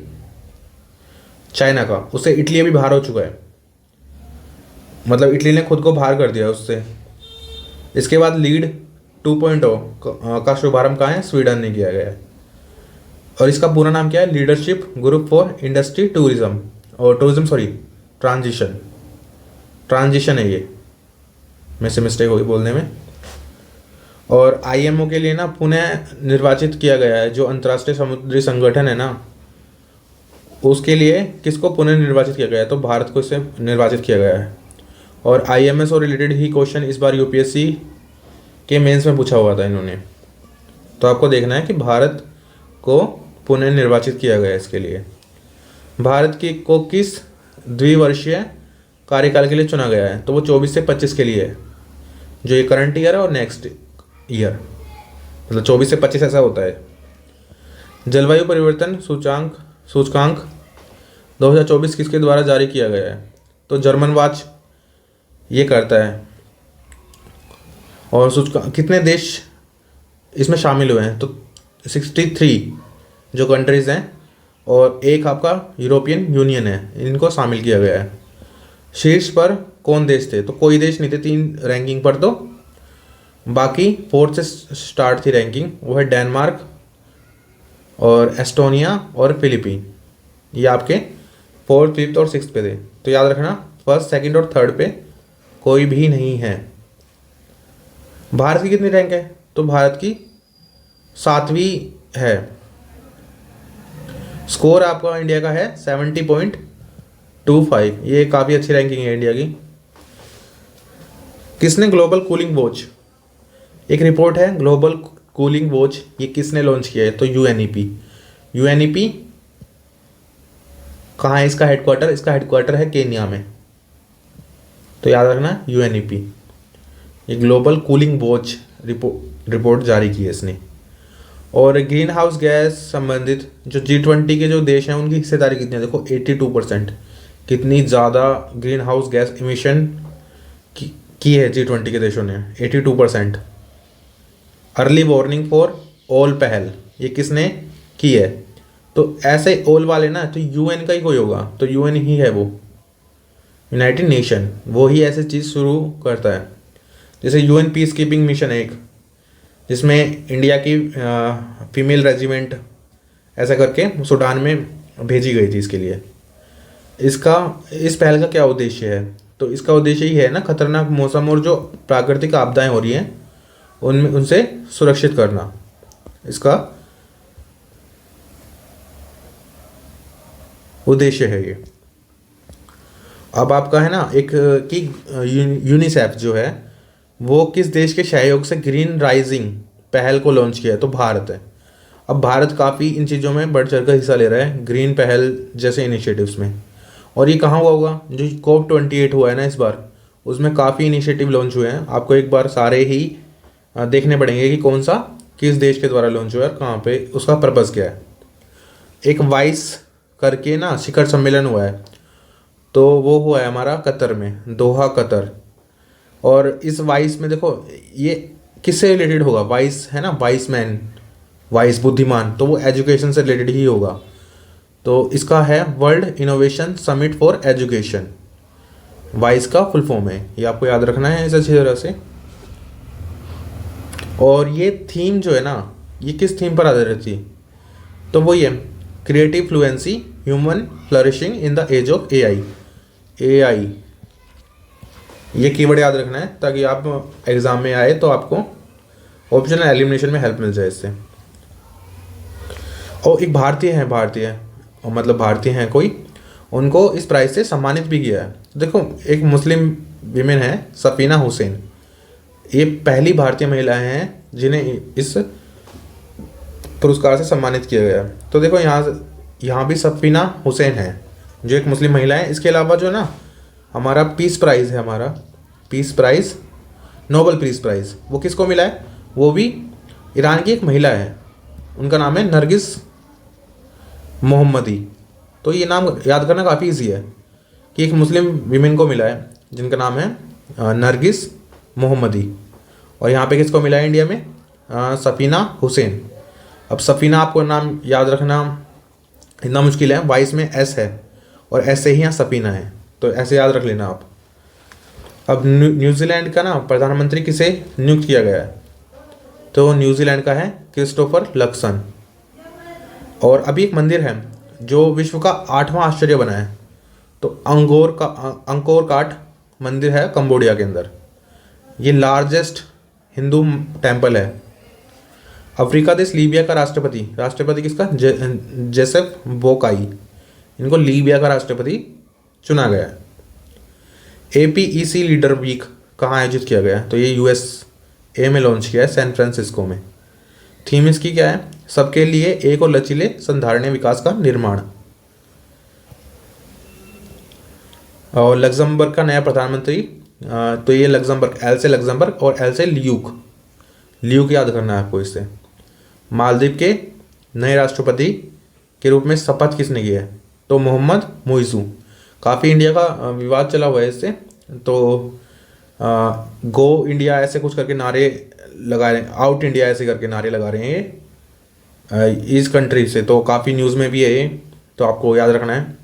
चाइना का, उससे इटली अभी बाहर हो चुका है, मतलब इटली ने खुद को बाहर कर दिया उससे। इसके बाद लीड 2.0 का शुभारंभ कहाँ है? स्वीडन ने किया गया है। और इसका पूरा नाम क्या है? Leadership group for industry transition है ये, मेरे से मिस्टेक होगी बोलने में। और IMO के लिए ना पुनः निर्वाचित किया गया है, जो अंतर्राष्ट्रीय समुद्री संगठन है ना, उसके लिए किसको पुनः निर्वाचित किया गया है? तो भारत को इससे निर्वाचित किया गया है। और IMS और रिलेटेड ही क्वेश्चन इस बार UPSC के मेंस में पूछा हुआ था इन्होंने, तो आपको देखना है कि भारत को पुनः निर्वाचित किया गया है। इसके लिए भारत की को किस द्विवर्षीय कार्यकाल के लिए चुना गया है? तो वो 24 से 25 के लिए है, जो ये करंट ईयर है और नेक्स्ट ईयर, मतलब 24 से 25 ऐसा होता है। जलवायु परिवर्तन सूचकांक 2024 किसके द्वारा जारी किया गया है? तो जर्मन वॉच ये करता है। और सूचकांक कितने देश इसमें शामिल हुए हैं? तो 63 जो कंट्रीज़ हैं, और एक आपका यूरोपियन यूनियन है, इनको शामिल किया गया है। शीर्ष पर कौन देश थे? तो कोई देश नहीं थे 3 रैंकिंग पर, तो बाकी 4th से स्टार्ट थी रैंकिंग, वो है डेनमार्क और एस्टोनिया और फिलीपीन। ये आपके 4th, 5th और 6th पे थे, तो याद रखना 1st, 2nd और 3rd पे कोई भी नहीं है। भारत की कितनी रैंक है? तो भारत की 7वीं है। स्कोर आपका इंडिया का है 70.25, ये काफ़ी अच्छी रैंकिंग है इंडिया की। किसने ग्लोबल कूलिंग वॉच, एक रिपोर्ट है ग्लोबल कूलिंग वॉच, ये किसने लॉन्च किया है? तो UNEP कहाँ है इसका हेडक्वार्टर? इसका हेडक्वार्टर है केन्या में, तो याद रखना UNEP। ये ग्लोबल कूलिंग वॉच रिपोर्ट जारी की है इसने। और ग्रीन हाउस गैस संबंधित जो G20 के जो देश हैं उनकी हिस्सेदारी कितनी है? देखो 82%, कितनी ज़्यादा ग्रीन हाउस गैस इमिशन की है G20 के देशों ने, 82%। अर्ली वार्निंग फॉर ऑल पहल ये किसने की है? तो ऐसे ऑल वाले ना तो UN का ही कोई होगा, तो UN ही है वो, यूनाइटेड नेशन, वो ही ऐसी चीज़ शुरू करता है। जैसे UN पीस कीपिंग मिशन है एक, जिसमें इंडिया की फीमेल रेजिमेंट ऐसा करके सूडान में भेजी गई थी इसके लिए। इस पहल का क्या उद्देश्य है? तो इसका उद्देश्य ही है ना खतरनाक मौसम और जो प्राकृतिक आपदाएं हो रही हैं उनसे सुरक्षित करना, इसका उद्देश्य है ये। अब आपका है ना एक कि यूनिसेफ जो है वो किस देश के सहयोग से ग्रीन राइजिंग पहल को लॉन्च किया है, तो भारत है। अब भारत काफ़ी इन चीज़ों में बढ़ चढ़ कर हिस्सा ले रहा है ग्रीन पहल जैसे इनिशिएटिव्स में। और ये कहाँ हुआ होगा, जो COP28 हुआ है ना इस बार, उसमें काफ़ी इनिशिएटिव लॉन्च हुए हैं। आपको एक बार सारे ही देखने पड़ेंगे कि कौन सा किस देश के द्वारा लॉन्च हुआ है और कहाँ पे उसका पर्पज़ क्या है। एक वाइस करके ना शिखर सम्मेलन हुआ है, तो वो हुआ है हमारा कतर में, दोहा कतर। और इस वाइस में देखो ये किससे रिलेटेड होगा, वाइस है ना, वाइस मैन, वाइस बुद्धिमान, तो वो एजुकेशन से रिलेटेड ही होगा। तो इसका है world innovation summit for education, vice का फुल फॉर्म है, ये आपको याद रखना है इस अच्छी तरह से। और ये थीम जो है ना, ये किस थीम पर आधारित थी, तो वो ये creative fluency human flourishing in the age of AI। ये कीवर्ड याद रखना है ताकि आप एग्ज़ाम में आए तो आपको ऑप्शनल एलिमिनेशन में हेल्प मिल जाए इससे। और एक भारतीय मतलब भारतीय हैं कोई, उनको इस प्राइज़ से सम्मानित भी किया है। देखो एक मुस्लिम वीमेन है सफ़ीना हुसैन, ये पहली भारतीय महिलाएं हैं जिन्हें इस पुरस्कार से सम्मानित किया गया। तो देखो यहाँ भी सफ़ीना हुसैन है जो एक मुस्लिम महिला है। इसके अलावा जो ना हमारा पीस प्राइज़ है, हमारा peace prize, Nobel peace prize, वो किसको मिला है, वो भी ईरान की एक महिला है, उनका नाम है नरगिस मोहम्मदी। तो ये नाम याद करना काफ़ी ईजी है कि एक मुस्लिम वीमेन को मिला है जिनका नाम है नरगिस मोहम्मदी। और यहाँ पे किसको मिला है इंडिया में, सफ़ीना हुसैन। अब सफ़ीना आपको नाम याद रखना इतना मुश्किल है, वाइस में S है और ऐसे ही यहाँ सफ़ीना है, तो ऐसे याद रख लेना आप। अब न्यूजीलैंड का ना प्रधानमंत्री किसे नियुक्त किया गया है, तो न्यूजीलैंड का है क्रिस्टोफर लक्सन। और अभी एक मंदिर है जो विश्व का 8वां आश्चर्य बना है, तो अंकोर काट मंदिर है कंबोडिया के अंदर, ये लार्जेस्ट हिंदू टेम्पल है। अफ्रीका देश लीबिया का राष्ट्रपति किसका, जोसेफ बोकाई, इनको लीबिया का राष्ट्रपति चुना गया है। APEC लीडर वीक कहाँ आयोजित किया गया है, तो ये USA में लॉन्च किया है, सैन फ्रांसिस्को में। थीम इसकी क्या है, सबके लिए एक और लचीले संधारणीय विकास का निर्माण। और लग्जमबर्ग का नया प्रधानमंत्री, तो ये लग्जमबर्ग, L से लग्जमबर्ग और L से ल्यूक याद करना है आपको इससे। मालदीव के नए राष्ट्रपति के रूप में शपथ किसने की है, तो मोहम्मद मुइज़ू। काफ़ी इंडिया का विवाद चला हुआ है इससे, तो गो इंडिया ऐसे कुछ करके नारे लगा रहे हैं, आउट इंडिया ऐसे करके नारे लगा रहे हैं इस कंट्री से, तो काफ़ी न्यूज़ में भी है ये, तो आपको याद रखना है।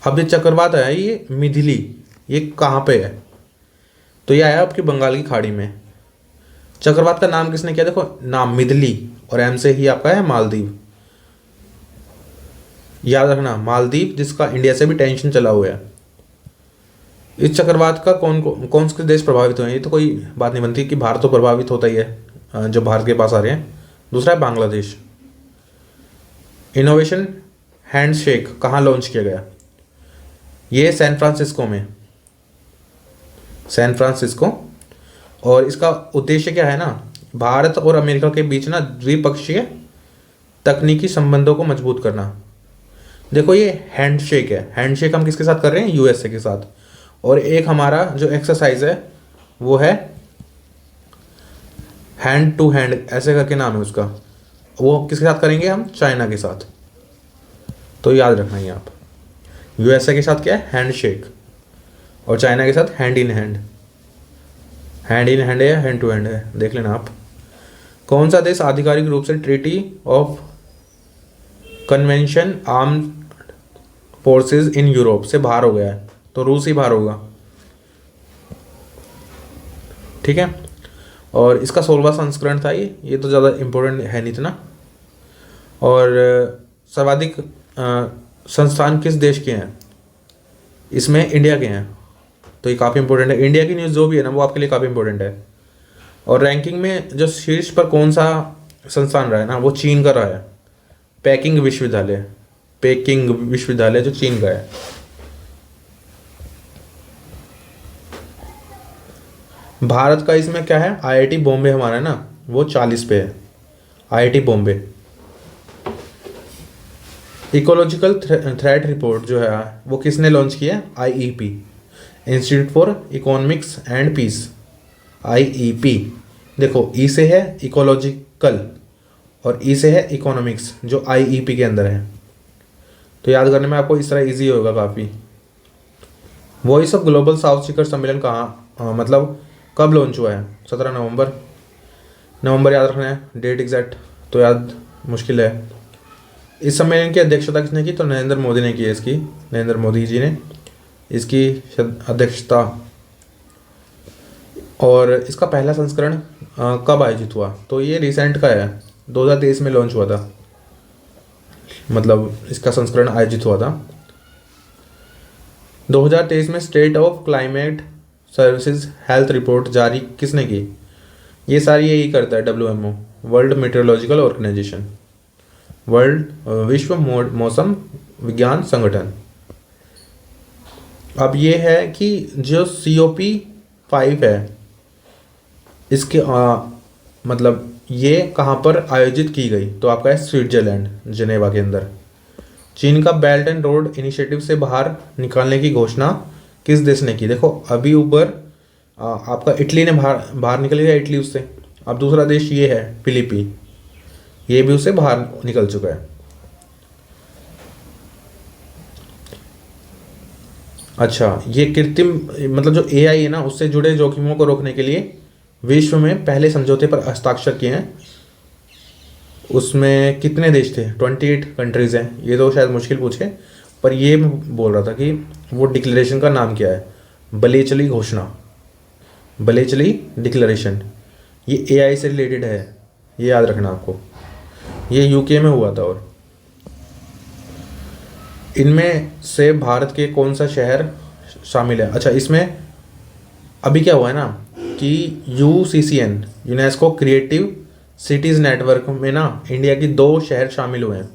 अब ये चक्रवात है, ये मिथिली, ये कहाँ पे है, तो ये आया आपकी बंगाल की खाड़ी में। चक्रवात का नाम किसने किया, देखो नाम मिथिली और M से ही आपका है मालदीव, याद रखना मालदीव, जिसका इंडिया से भी टेंशन चला हुआ है। इस चक्रवात का कौन से देश प्रभावित हुए हैं, ये तो कोई बात नहीं बनती कि भारत तो प्रभावित होता ही है जो भारत के पास आ रहे हैं। दूसरा है बांग्लादेश। इनोवेशन हैंडशेक कहाँ लॉन्च किया गया, ये सैन फ्रांसिस्को। और इसका उद्देश्य क्या है ना, भारत और अमेरिका के बीच ना द्विपक्षीय तकनीकी संबंधों को मजबूत करना। देखो ये हैंडशेक है, हैंडशेक हम किसके साथ कर रहे हैं, USA के साथ। और एक हमारा जो एक्सरसाइज है वो है हैंड टू हैंड ऐसे करके नाम है उसका, वो किसके साथ करेंगे हम, चाइना के साथ। तो याद रखना है आप, USA के साथ क्या है हैंडशेक और चाइना के साथ हैंड इन हैंड है या हैंड टू हैंड है, देख लेना आप। कौन सा देश आधिकारिक रूप से treaty of convention armed forces in Europe से बाहर हो गया है, तो रूस ही बाहर होगा, ठीक है। और इसका 16वां संस्करण था ये तो ज़्यादा इम्पोर्टेंट है नहीं इतना। और सर्वाधिक संस्थान किस देश के हैं, इसमें इंडिया के हैं, तो ये काफ़ी इंपॉर्टेंट है। इंडिया की न्यूज़ जो भी है ना वो आपके लिए काफ़ी इंपॉर्टेंट है। और रैंकिंग में जो शीर्ष पर कौन सा संस्थान रहा है ना, वो चीन का रहा है, पेकिंग विश्वविद्यालय जो चीन का है। भारत का इसमें क्या है, आईआईटी बॉम्बे हमारा है ना, वो 40 पे है, IIT Bombay. Ecological threat report जो है वो किसने लॉन्च किया है, IEP, institute for economics and peace, IEP. देखो ई से है इकोलॉजिकल और ई से है इकोनॉमिक्स, जो आईईपी के अंदर है। तो याद करने में आपको इस तरह इजी होगा काफ़ी। वॉइस ऑफ ग्लोबल साउथ शिखर सम्मेलन कहाँ, मतलब कब लॉन्च हुआ है, 17 नवंबर। नवंबर याद रखना है, डेट एग्जैक्ट तो याद मुश्किल है। इस सम्मेलन की अध्यक्षता किसने की, तो नरेंद्र मोदी ने की है इसकी, नरेंद्र मोदी जी ने इसकी अध्यक्षता। और इसका पहला संस्करण कब आयोजित हुआ, तो ये रिसेंट का है, 2023 में लॉन्च हुआ था, मतलब इसका संस्करण आयोजित हुआ था। 2023 में state of climate services health report जारी किसने की, ये सारी यही करता है WMO, world meteorological organization, world विश्व मौसम विज्ञान संगठन। अब ये है कि जो COP5 है इसके मतलब ये कहाँ पर आयोजित की गई, तो आपका है स्विट्जरलैंड, जिनेवा के अंदर। चीन का बेल्ट एंड रोड इनिशिएटिव से बाहर निकालने की घोषणा किस देश ने की, देखो अभी ऊपर आपका इटली ने बाहर निकल गया, इटली उससे। अब दूसरा देश ये है फिलीपीन, ये भी उससे बाहर निकल चुका है। अच्छा, ये कृत्रिम मतलब जो AI है ना, उससे जुड़े जोखिमों को रोकने के लिए विश्व में पहले समझौते पर हस्ताक्षर किए हैं। उसमें कितने देश थे, 28 कंट्रीज़ हैं। ये तो शायद मुश्किल पूछे, पर ये मैं बोल रहा था कि वो डिक्लेरेशन का नाम क्या है, बलेचली घोषणा, बलेचली डिक्लेरेशन। ये AI से रिलेटेड है, ये याद रखना आपको। ये UK में हुआ था। और इनमें से भारत के कौन सा शहर शामिल है, अच्छा इसमें अभी क्या हुआ है ना कि UCCN UNESCO creative cities network में ना इंडिया की 2 शहर शामिल हुए हैं।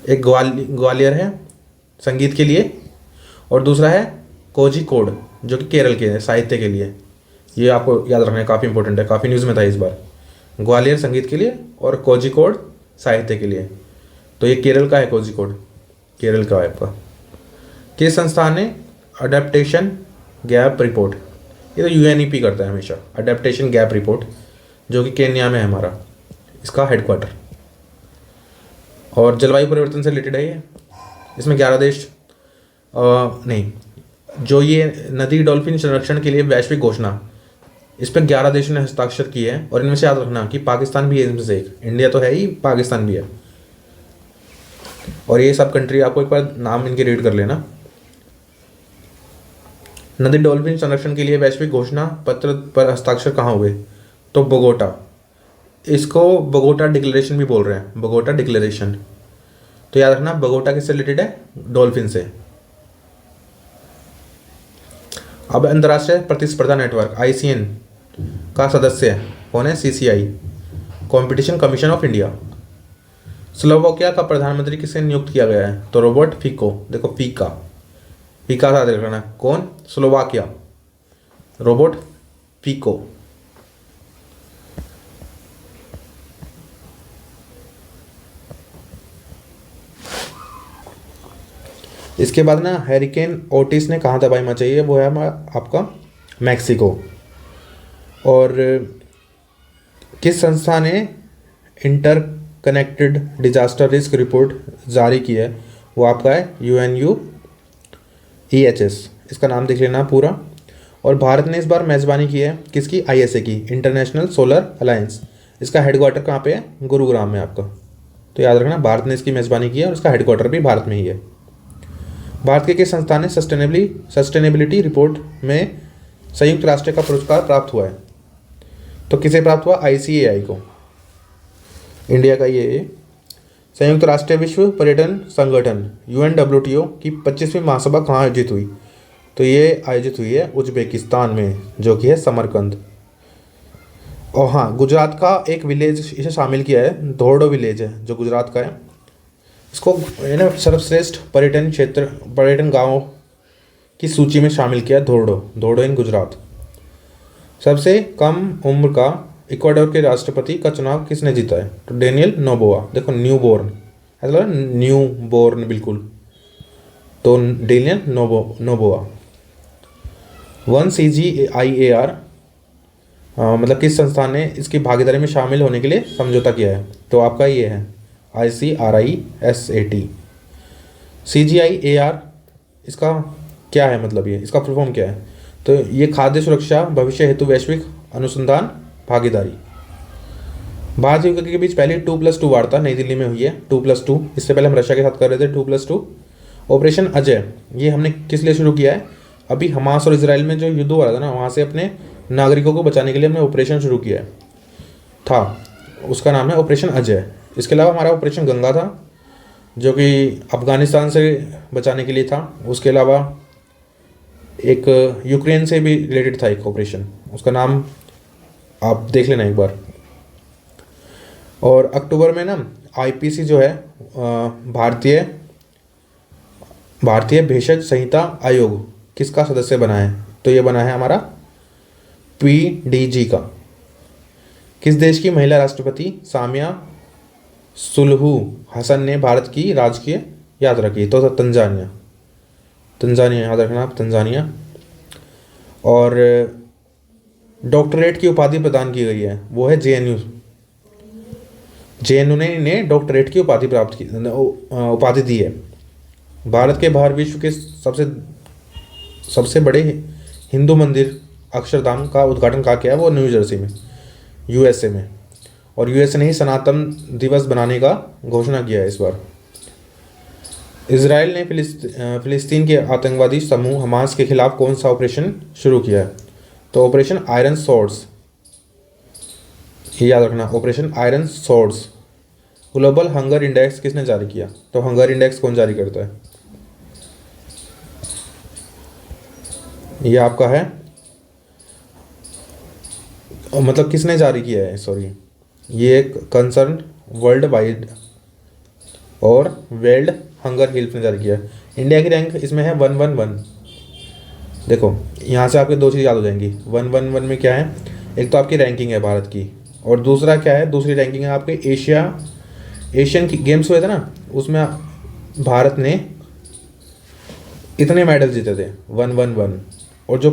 एक ग्वालियर है संगीत के लिए, और दूसरा है कोझिकोड जो कि केरल के है साहित्य के लिए। ये आपको याद रखना है, काफ़ी इंपॉर्टेंट है, काफ़ी न्यूज़ में था इस बार। ग्वालियर संगीत के लिए और कोझिकोड साहित्य के लिए। तो ये केरल का है, कोझिकोड केरल का है आपका। किस संस्थान ने अडेप्टेशन गैप रिपोर्ट, ये तो UNEP करता है हमेशा, अडेप्टेशन गैप रिपोर्ट, जो कि केन्या में है हमारा, इसका हेडक्वार्टर। और जलवायु परिवर्तन से रिलेटेड है ये। इसमें 11 देश नहीं, जो ये नदी डॉल्फिन संरक्षण के लिए वैश्विक घोषणा, इस पर 11 देशों ने हस्ताक्षर किए हैं। और इनमें से याद रखना कि पाकिस्तान भी है इनमें से एक, इंडिया तो है ही, पाकिस्तान भी है। और ये सब कंट्री आपको एक बार नाम इनके रीड कर लेना। नदी डॉल्फिन संरक्षण के लिए वैश्विक घोषणा पत्र पर हस्ताक्षर कहाँ हुए, तो बोगोटा, इसको बोगोटा डिक्लेरेशन भी बोल रहे हैं, बोगोटा डिक्लेरेशन। तो याद रखना बोगोटा किससे रिलेटेड है, डॉल्फिन से। अब अंतर्राष्ट्रीय प्रतिस्पर्धा नेटवर्क ICN का सदस्य है कौन है, CCI, competition commission of India. Slovakia का प्रधानमंत्री किसे नियुक्त किया गया है, तो रॉबर्ट फिको। देखो फीका, फीका साथ रखना, कौन, स्लोवाकिया, रॉबर्ट फिको। इसके बाद ना हैरिकेन ओटिस ने कहाँ तबाही मचाई है, वो है आपका मैक्सिको। और किस संस्था ने inter connected disaster risk report जारी की है, वो आपका है UNUEHS, इसका नाम देख लेना पूरा। और भारत ने इस बार मेज़बानी की है किसकी, ISA की, इंटरनेशनल सोलर अलायंस। इसका हेडक्वार्टर कहाँ पे है, गुरुग्राम में आपका। तो याद रखना भारत ने इसकी मेज़बानी की है और इसका हेडक्वार्टर भी भारत में ही है। भारत के किस संस्थान ने सस्टेनेबिलिटी रिपोर्ट में संयुक्त राष्ट्र का पुरस्कार प्राप्त हुआ है, तो किसे प्राप्त हुआ, ICAI को, इंडिया का ये। संयुक्त राष्ट्र विश्व पर्यटन संगठन UNWTO की 25वीं महासभा कहाँ आयोजित हुई, तो ये आयोजित हुई है उज्बेकिस्तान में, जो कि है समरकंद। और हाँ, गुजरात का एक विलेज इसे शामिल किया है, धोर्डो विलेज है जो गुजरात का है। इसको ना सर्वश्रेष्ठ पर्यटन क्षेत्र, पर्यटन गाँव की सूची में शामिल किया है, धोर्डो इन गुजरात। सबसे कम उम्र का इक्वाडोर के राष्ट्रपति का चुनाव किसने जीता है? तो डेनियल नोबोआ। देखो न्यू बोर्न, ऐसा लगा न्यू बोर्न बिल्कुल, तो डेनियल नोबोआ। 1 CGIAR मतलब किस संस्थान ने इसकी भागीदारी में शामिल होने के लिए समझौता किया है? तो आपका ये है ICRISAT। CGIAR इसका क्या है मतलब, ये इसका फुल फॉर्म क्या है? तो ये खाद्य सुरक्षा भविष्य हेतु वैश्विक अनुसंधान भागीदारी। भारत यूके के बीच पहली 2+2 वार्ता नई दिल्ली में हुई है। 2+2, इससे पहले हम रशिया के साथ कर रहे थे 2+2। ऑपरेशन अजय ये हमने किस लिए शुरू किया है? अभी हमास और इसराइल में जो युद्ध हो रहा था ना, वहाँ से अपने नागरिकों को बचाने के लिए हमने ऑपरेशन शुरू किया है था, उसका नाम है ऑपरेशन अजय। इसके अलावा हमारा ऑपरेशन गंगा था, जो कि अफगानिस्तान से बचाने के लिए था। उसके अलावा एक यूक्रेन से भी रिलेटेड था एक ऑपरेशन, उसका नाम आप देख लेना एक बार। और अक्टूबर में ना IPC जो है भारतीय भेषज संहिता आयोग किसका सदस्य बना है? तो ये बना है हमारा PDG का। किस देश की महिला राष्ट्रपति सामिया सुलहू हसन ने भारत की राजकीय यात्रा की? तो तंजानिया। तंजानिया याद रखना आप, तंजानिया। और डॉक्टरेट की उपाधि प्रदान की गई है, वो है JNU ने डॉक्टरेट की उपाधि प्राप्त की, उपाधि दी है। भारत के बाहर विश्व के सबसे बड़े हिंदू मंदिर अक्षरधाम का उद्घाटन कहाँ किया है? वो न्यू जर्सी में, USA में। और USA ने ही सनातन दिवस बनाने का घोषणा किया है इस बार। इसराइल ने फिलिस्तीन के आतंकवादी समूह हमास के खिलाफ कौन सा ऑपरेशन शुरू किया है? तो ऑपरेशन आयरन स्वॉर्ड्स, याद रखना, operation iron swords. Global hunger index किसने जारी किया? तो हंगर इंडेक्स कौन जारी करता है? ये आपका है, मतलब किसने जारी किया है, सॉरी, ये एक कंसर्न वर्ल्ड वाइड और वर्ल्ड हंगर हेल्प ने जारी किया है। इंडिया की रैंक इसमें है 111। देखो यहाँ से आपके दो चीज़ याद हो जाएंगी। 111 में क्या है? एक तो आपकी रैंकिंग है भारत की, और दूसरा क्या है? दूसरी रैंकिंग है आपके एशियन गेम्स हुए थे ना, उसमें भारत ने इतने मेडल जीते थे 111, और जो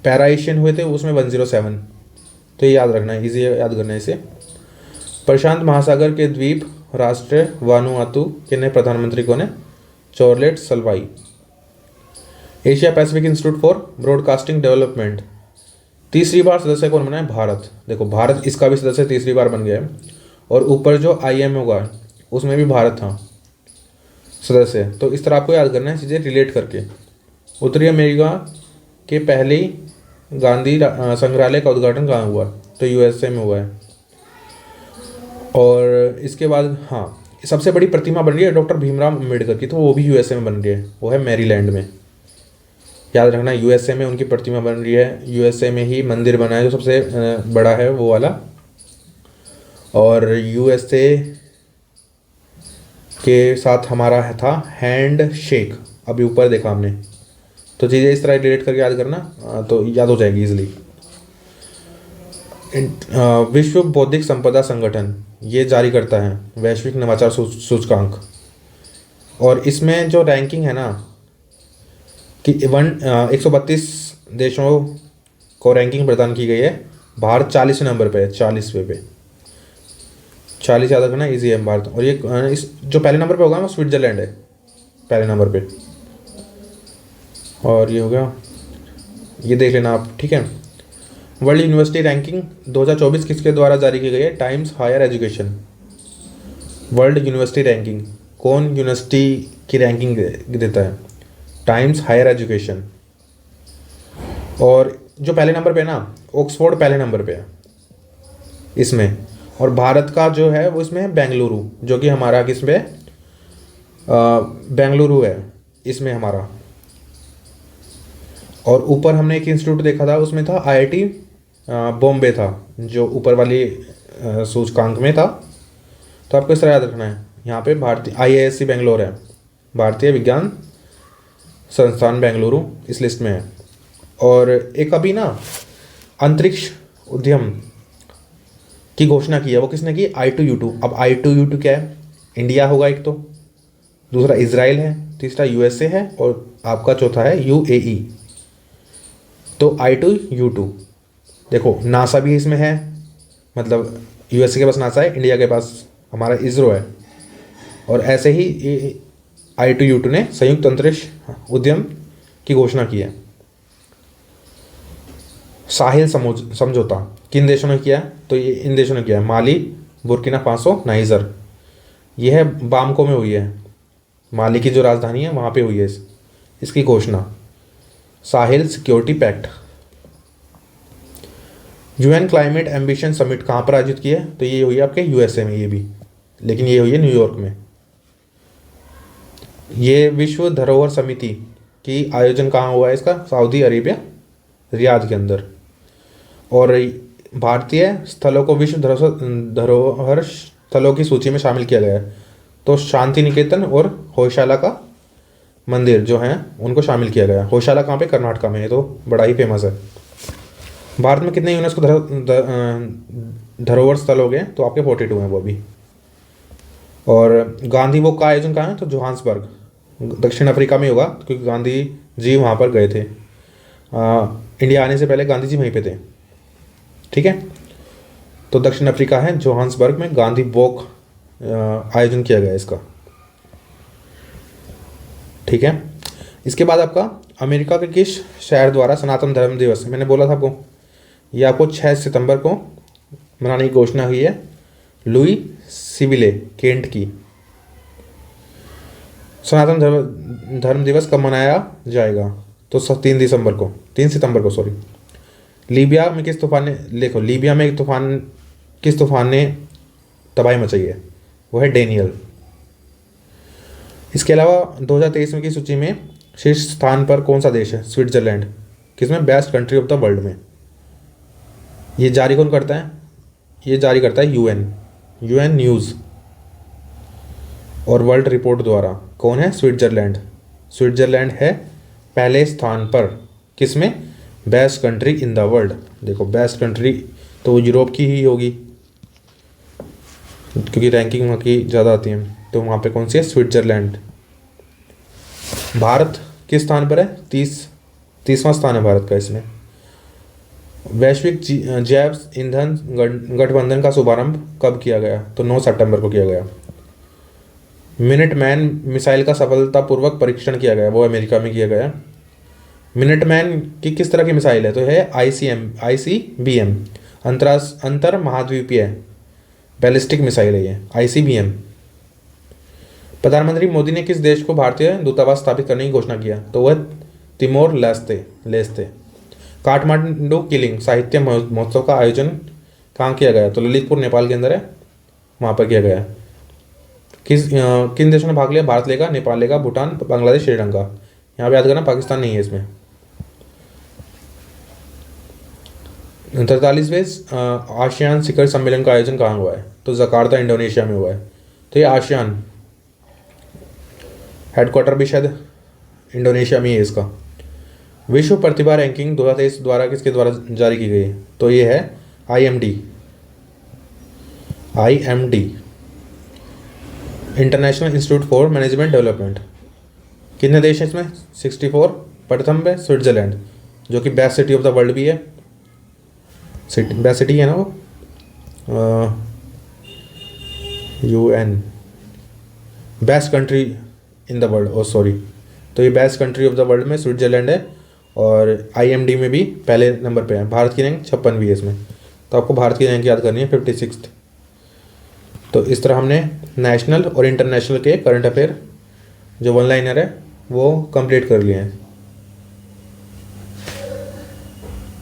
पैरा एशियन हुए थे उसमें 107। तो ये याद रखना है, इजी याद करना है इसे। प्रशांत महासागर के द्वीप राष्ट्र वानुआतु के नए प्रधानमंत्री कौन है? Charlot Salwai. Asia Pacific Institute for Broadcasting Development तीसरी बार सदस्य कौन बना है? भारत। देखो भारत इसका भी सदस्य तीसरी बार बन गया है, और ऊपर जो IM होगा उसमें भी भारत था सदस्य। तो इस तरह आपको याद करना है चीज़ें रिलेट करके। उत्तरी अमेरिका के पहले गांधी संग्रहालय का उद्घाटन कहाँ हुआ? तो USA में हुआ है। और इसके बाद हाँ, सबसे बड़ी प्रतिमा बन रही है डॉक्टर भीमराव अम्बेडकर की, तो वो भी USA में बन रही है, वो है मैरीलैंड में। याद रखना USA में उनकी प्रतिमा बन रही है, USA में ही मंदिर बना है जो सबसे बड़ा है वो वाला। और USA के साथ हमारा था हैंड शेक, अभी ऊपर देखा हमने। तो चीज़ें इस तरह रिलेट करके याद करना, तो याद हो जाएगी इजीली। विश्व बौद्धिक संपदा संगठन ये जारी करता है वैश्विक नवाचार सूचकांक, और इसमें जो रैंकिंग है ना कि 132 देशों को रैंकिंग प्रदान की गई है। भारत 40 नंबर पे है, 40वें पे। 40 याद रखना, इजी है भारत। और ये इस जो पहले नंबर पे होगा वो स्विट्जरलैंड है पहले नंबर पे। और ये हो गया, ये देख लेना आप, ठीक है। वर्ल्ड यूनिवर्सिटी रैंकिंग 2024 किसके द्वारा जारी की गई है? Times Higher Education. World University Ranking कौन यूनिवर्सिटी की रैंकिंग देता है? Times Higher Education. और जो पहले नंबर पे है ना, ऑक्सफोर्ड पहले नंबर पे है इसमें। और भारत का जो है वो इसमें है बेंगलुरु, जो कि हमारा किस पे बेंगलुरु है इसमें हमारा। और ऊपर हमने एक इंस्टीट्यूट देखा था, उसमें था IIT बॉम्बे था, जो ऊपर वाली सूचकांक में था। तो आपको इस तरह याद रखना है, यहाँ पे भारतीय IISc बेंगलोर है, भारतीय विज्ञान संस्थान बेंगलुरु इस लिस्ट में है। और एक अभी ना अंतरिक्ष उद्यम की घोषणा की है, वो किसने की? I2U2। अब I2U2 क्या है? इंडिया होगा एक तो, दूसरा इजराइल है, तीसरा यूएसए है और आपका चौथा है यूएई। तो I2U2 देखो, नासा भी इसमें है, मतलब यूएसए के पास नासा है, इंडिया के पास हमारा इसरो है। और ऐसे ही I2U2 ने संयुक्त अंतरिक्ष उद्यम की घोषणा की है। साहिल समझौता किन देशों ने किया है? तो ये इन देशों ने किया है, माली, बुर्किना फासो, नाइजर। यह है बामको में हुई है, माली की जो राजधानी है वहाँ पे हुई है इसकी घोषणा। Sahel security pact. UN climate ambition summit कहाँ पर आयोजित की है? तो ये हुई है आपके यूएसए में, ये भी, लेकिन ये हुई है न्यूयॉर्क में। ये विश्व धरोहर समिति की आयोजन कहाँ हुआ है इसका? सऊदी अरेबिया, रियाद के अंदर। और भारतीय स्थलों को विश्व धरोहर स्थलों की सूची में शामिल किया गया है। तो शांति निकेतन और होयशाला का मंदिर जो हैं उनको शामिल किया गया है। होयशाला कहाँ पे? कर्नाटका में, ये तो बड़ा ही फेमस है। भारत में कितने यूनेस्को धरोहर स्थल हो गए? तो आपके 42 हैं वो अभी। और गांधी वॉक का आयोजन कहाँ है? तो जोहान्सबर्ग, दक्षिण अफ्रीका में होगा, क्योंकि गांधी जी वहाँ पर गए थे। इंडिया आने से पहले गांधी जी वहीं पे थे, ठीक है। तो दक्षिण अफ्रीका है, जोहान्सबर्ग में गांधी वॉक आयोजन किया गया इसका, ठीक है। इसके बाद आपका अमेरिका के किस शहर द्वारा सनातन धर्म दिवस, मैंने बोला था आपको, ये आपको 6 सितंबर को मनाने की घोषणा हुई है, लुई सिविले केंट की। सनातन धर्म दिवस कब मनाया जाएगा? तो 3 सितंबर को सॉरी। लीबिया में किस तूफान ने, देखो लीबिया में एक तूफान, किस तूफान ने तबाही मचाई है? वो है डेनियल। इसके अलावा 2023 में की सूची में शीर्ष स्थान पर कौन सा देश है? स्विट्जरलैंड। किसमें? Best country of the world में। ये जारी कौन करता है? ये जारी करता है यूएन न्यूज़ और वर्ल्ड रिपोर्ट द्वारा। कौन है? स्विट्जरलैंड। स्विट्जरलैंड है पहले स्थान पर, किसमें? Best country in the world. देखो बेस्ट कंट्री तो वो यूरोप की ही होगी, क्योंकि रैंकिंग वहाँ की ज़्यादा आती है। तो वहाँ पे कौन सी है? स्विट्जरलैंड। भारत किस स्थान पर है? 30वां स्थान है भारत का इसमें। वैश्विक जैव ईंधन गठबंधन का शुभारंभ कब किया गया? तो 9 सितंबर को किया गया। मिनटमैन मिसाइल का सफलतापूर्वक परीक्षण किया गया, वो अमेरिका में किया गया। मिनटमैन की किस तरह की मिसाइल है? तो है ICBM, अंतर महाद्वीपीय बैलिस्टिक मिसाइल है ये, ICBM। प्रधानमंत्री मोदी ने किस देश को भारतीय दूतावास स्थापित करने की घोषणा किया? तो वह तिमोर लेस्ते। काठमांडू किलिंग साहित्य महोत्सव का आयोजन कहाँ किया गया? तो ललितपुर, नेपाल के अंदर है, वहाँ पर किया गया। किन देशों ने भाग लिया? भारत लेगा, नेपाल लेगा, भूटान, बांग्लादेश, श्रीलंका। यहाँ पे याद करना पाकिस्तान नहीं है इसमें। 43वें आसियान शिखर सम्मेलन का आयोजन कहाँ हुआ है? तो जकार्ता, इंडोनेशिया में हुआ है। तो ये आसियान हेडक्वार्टर भी शायद इंडोनेशिया में ही है इसका। विश्व प्रतिभा रैंकिंग 2023 द्वारा किसके द्वारा जारी की गई? तो ये है IMD, international institute for management development. कितने देश हैं इसमें? 64। प्रथम पे स्विट्जरलैंड, जो कि best city of the world भी है। बेस्ट सिटी है ना वो, UN best country in the world, oh sorry. तो ये best country of the world में स्विट्जरलैंड है, और IMD में भी पहले नंबर पे है। भारत की रैंक 56 भी है इसमें, तो आपको भारत की रैंक याद करनी है 56। तो इस तरह हमने नेशनल और इंटरनेशनल के करंट अफेयर जो वन लाइनर है वो कंप्लीट कर लिए हैं।